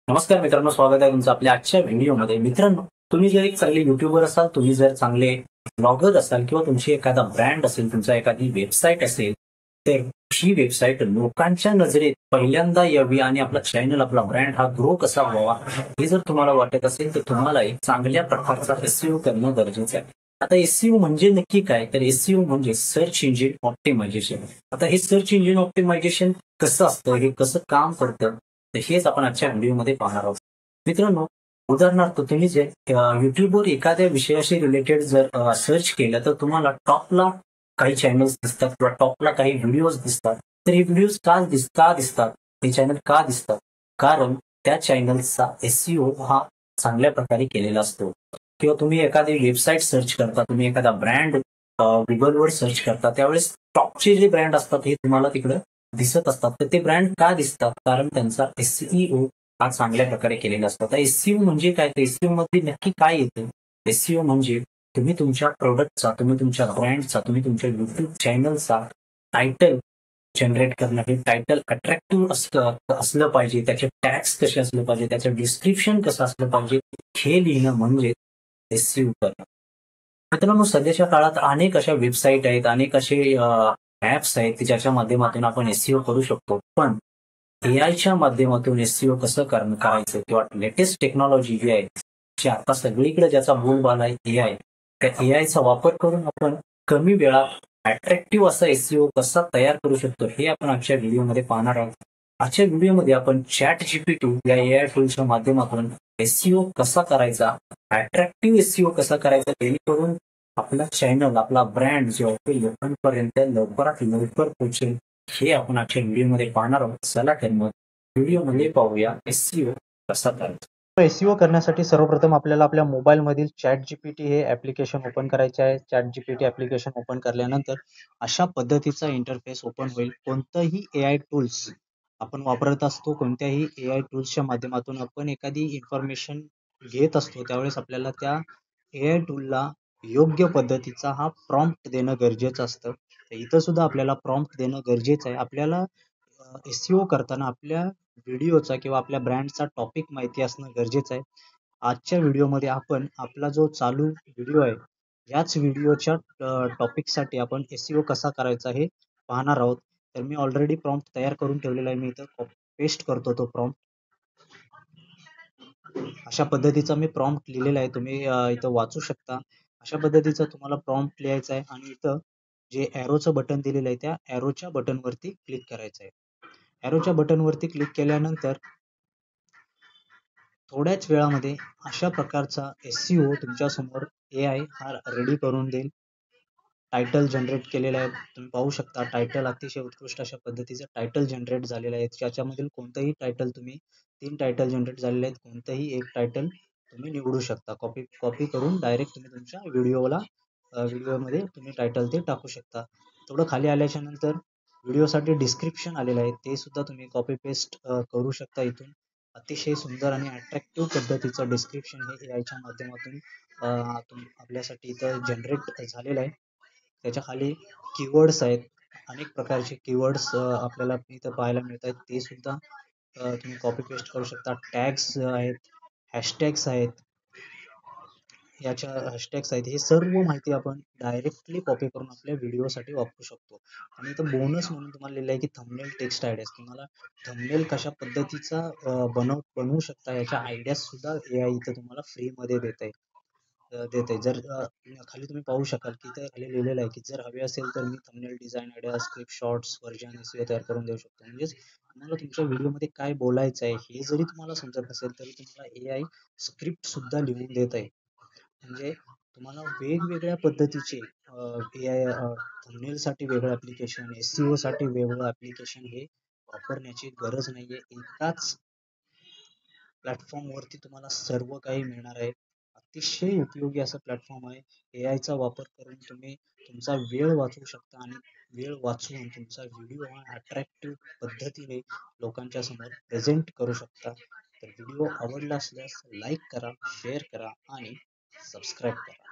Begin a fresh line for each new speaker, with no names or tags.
नमस्कार मित्रांनो, स्वागत आहे तुमचं आपल्या आजच्या व्हिडिओमध्ये. मित्रांनो, तुम्ही जर एक चांगले युट्यूबर असाल, तुम्ही जर चांगले ब्लॉगर असाल किंवा तुमची एखादा ब्रँड असेल, तुमचा एखादी वेबसाईट असेल, तर ही वेबसाईट लोकांच्या नजरेत पहिल्यांदा यावी आणि आपला चॅनल, आपला ब्रँड हा ग्रो कसा व्हावा, हे जर तुम्हाला वाटत असेल तर तुम्हाला एक चांगल्या प्रकारचा एसईओ करणं गरजेचं आहे. आता एसईओ म्हणजे नक्की काय? तर एसईओ म्हणजे सर्च इंजिन ऑप्टिमायझेशन. आता हे सर्च इंजिन ऑप्टिमायझेशन कसं असतं, हे कसं काम करतं, तर हेच आपण आजच्या व्हिडिओमध्ये पाहणार आहोत. मित्रांनो, उदाहरणार्थ तुम्ही जे युट्यूबवर एखाद्या विषयाशी रिलेटेड जर सर्च केलं तर तुम्हाला टॉपला काही चॅनल्स दिसतात किंवा टॉपला काही व्हिडिओज दिसतात. तर हे व्हिडिओज का दिसतात? हे चॅनल का दिसतात? कारण त्या चॅनल्सचा एसईओ हा चांगल्या प्रकारे केलेला असतो. किंवा तुम्ही एखादी वेबसाईट सर्च करता, तुम्ही एखादा ब्रँड गुगलवर सर्च करता, त्यावेळेस टॉपचे जे ब्रँड असतात हे तुम्हाला तिकडं दिसत असतात. तर ते ब्रँड का दिसतात? कारण त्यांचा एसईओ हा चांगल्या प्रकारे केलेला असतो. आता एसईओ म्हणजे काय? तर एसईओ मध्ये नक्की काय येतं? एसईओ म्हणजे तुम्ही तुमच्या प्रोडक्टचा, तुम्ही तुमच्या ब्रँडचा, तुम्ही तुमच्या युट्यूब चॅनलचा टायटल जनरेट करणं. हे टायटल अट्रॅक्टिव्ह असलं पाहिजे, त्याचे टॅग्स कसे असले पाहिजे, त्याचं डिस्क्रिप्शन कसं असलं पाहिजे, हे लिहिणं म्हणजे एसईओ करणं. मित्रांनो, सध्याच्या काळात अनेक अशा वेबसाईट आहेत, अनेक असे ऍप्स आहेत की ज्याच्या माध्यमातून आपण एसईओ करू शकतो. पण एआयच्या माध्यमातून एसईओ कसं करायचं किंवा लेटेस्ट टेक्नॉलॉजी जी आहे, जी आता सगळीकडे ज्याचा बोलबाला आहे एआय, त्या एआयचा वापर करून आपण कमी वेळात अट्रॅक्टिव्ह असा एसईओ कसा तयार करू शकतो, हे आपण आजच्या व्हिडिओमध्ये पाहणार आहोत. आजच्या व्हिडिओमध्ये आपण चॅट जीपीटी या एआय टूलच्या माध्यमातून एसईओ कसा करायचा, अट्रॅक्टिव्ह एसईओ कसा करायचा, जेणेकरून आपला चॅनल, आपला ब्रँड जो आहे लोकांपर्यंत लवकरात लवकर पोहोचेल, हे आपण आजच्या व्हिडिओमध्ये पाहणार आहोत. चला तर मग व्हिडिओमध्ये पाहूया एसईओ कसा करायचा.
एसईओ करण्यासाठी सर्वप्रथम आपल्याला आपल्या मोबाईलमधील चॅट जीपीटी हे ॲप्लिकेशन ओपन करायचे आहे. चॅट जीपीटी ॲप्लिकेशन ओपन केल्यानंतर अशा पद्धतीचा इंटरफेस ओपन होईल. कोणतंही एआय टूल्स आपण वापरत असतो, कोणत्याही एआय टूल्सच्या माध्यमातून आपण एखादी इन्फॉर्मेशन घेत असतो, त्यावेळेस आपल्याला त्या एआय टूलला योग्य पद्धतीचा हा प्रॉम्प्ट देणं गरजेचं असतं. तर इथं सुद्धा आपल्याला प्रॉम्प्ट देणं गरजेचं आहे. आपल्याला एसईओ करताना आपल्या व्हिडिओचा किंवा आपल्या ब्रँडचा टॉपिक माहिती असणं गरजेचं आहे. आजच्या व्हिडिओमध्ये आपण आपला जो चालू व्हिडिओ आहे, याच व्हिडिओच्या टॉपिकसाठी आपण एसईओ कसा करायचा हे पाहणार आहोत. तर मी ऑलरेडी प्रॉम्प्ट तयार करून ठेवलेला आहे. मी इथं पेस्ट करतो तो प्रॉम्प्ट. अशा पद्धतीचा मी प्रॉम्प्ट लिहिलेला आहे. तुम्ही इथं वाचू शकता. अशा पद्धतीचा तुम्हाला प्रॉम्प्ट लिहायचा आहे आणि इथं जे ॲरोचं बटन दिलेलं आहे, त्या ॲरोच्या बटनवरती क्लिक करायचं आहे. ॲरोच्या बटनवरती क्लिक केल्यानंतर थोड्याच वेळामध्ये अशा प्रकारचा एसईओ तुमच्यासमोर एआय हा रेडी करून देईल. टायटल जनरेट केलेलं आहे. तुम्ही पाहू शकता टायटल अतिशय उत्कृष्ट अशा पद्धतीचं टायटल जनरेट झालेलं आहे. ज्याच्यामधील कोणतंही टायटल तुम्ही 3 टायटल जनरेट झालेले आहेत. कोणतंही एक टायटल तुम्ही निवडू शकता. कॉपी करून डायरेक्ट तुम्ही तुमच्या व्हिडिओमध्ये तुम्ही टायटल ते टाकू शकता. थोडं खाली आल्याच्या नंतर व्हिडिओसाठी डिस्क्रिप्शन आलेलं आहे. ते सुद्धा तुम्ही कॉपी पेस्ट करू शकता इथून. अतिशय सुंदर आणि अट्रॅक्टिव्ह पद्धतीचं डिस्क्रिप्शन हे एआयच्या माध्यमातून आपल्यासाठी इथं जनरेट झालेलं आहे. त्याच्या खाली कीवर्ड्स आहेत. अनेक प्रकारचे कीवर्ड्स आपल्याला इथं पाहायला मिळत आहेत. ते सुद्धा तुम्ही कॉपी पेस्ट करू शकता. टॅग्स आहेत, हॅशटॅग्स आहेत. याच्या हॅशटॅग्स आहेत. हे सर्व माहिती आपण डायरेक्टली कॉपी करून आपल्या व्हिडिओसाठी वापरू शकतो. आणि इथं बोनस म्हणून तुम्हाला लिहिलं आहे की थंबनेल टेक्स्ट आयडियाज. तुम्हाला थंबनेल कशा पद्धतीचा बनवू शकता याच्या आयडियाज सुद्धा एआय इथं तुम्हाला फ्रीमध्ये देते. जर खाली तुम्ही पाहू शकाल की इथे खाली लिहिलेलं आहे की जर हवे असेल तर मी thumbnail design idea, script, shorts, version SEO तयार करून देऊ शकतो. म्हणजेच तुम्हाला तुमच्या व्हिडिओमध्ये काय बोलायचं आहे हे जरी तुम्हाला समजत नसेल तरी तुम्हाला एआय स्क्रिप्ट सुद्धा लिहून देत आहे. म्हणजे तुम्हाला वेगवेगळ्या पद्धतीचे एआय थंबनेलसाठी वेगळं ॲप्लिकेशन, एसईओसाठी वेगळं ॲप्लिकेशन हे वापरण्याची गरज नाहीये. एकाच प्लॅटफॉर्मवरती तुम्हाला सर्व काही मिळणार आहे. अतिशय उपयोगी असं प्लॅटफॉर्म आहे. एआयचा वापर करून तुम्ही तुमचा वेळ वाचवू शकता आणि वेळ वाचवून तुमचा व्हिडिओ हा अट्रॅक्टिव्ह पद्धतीने लोकांच्या समोर प्रेझेंट करू शकता. तर व्हिडिओ आवडला असल्यास लाईक करा, शेअर करा आणि सबस्क्राईब करा.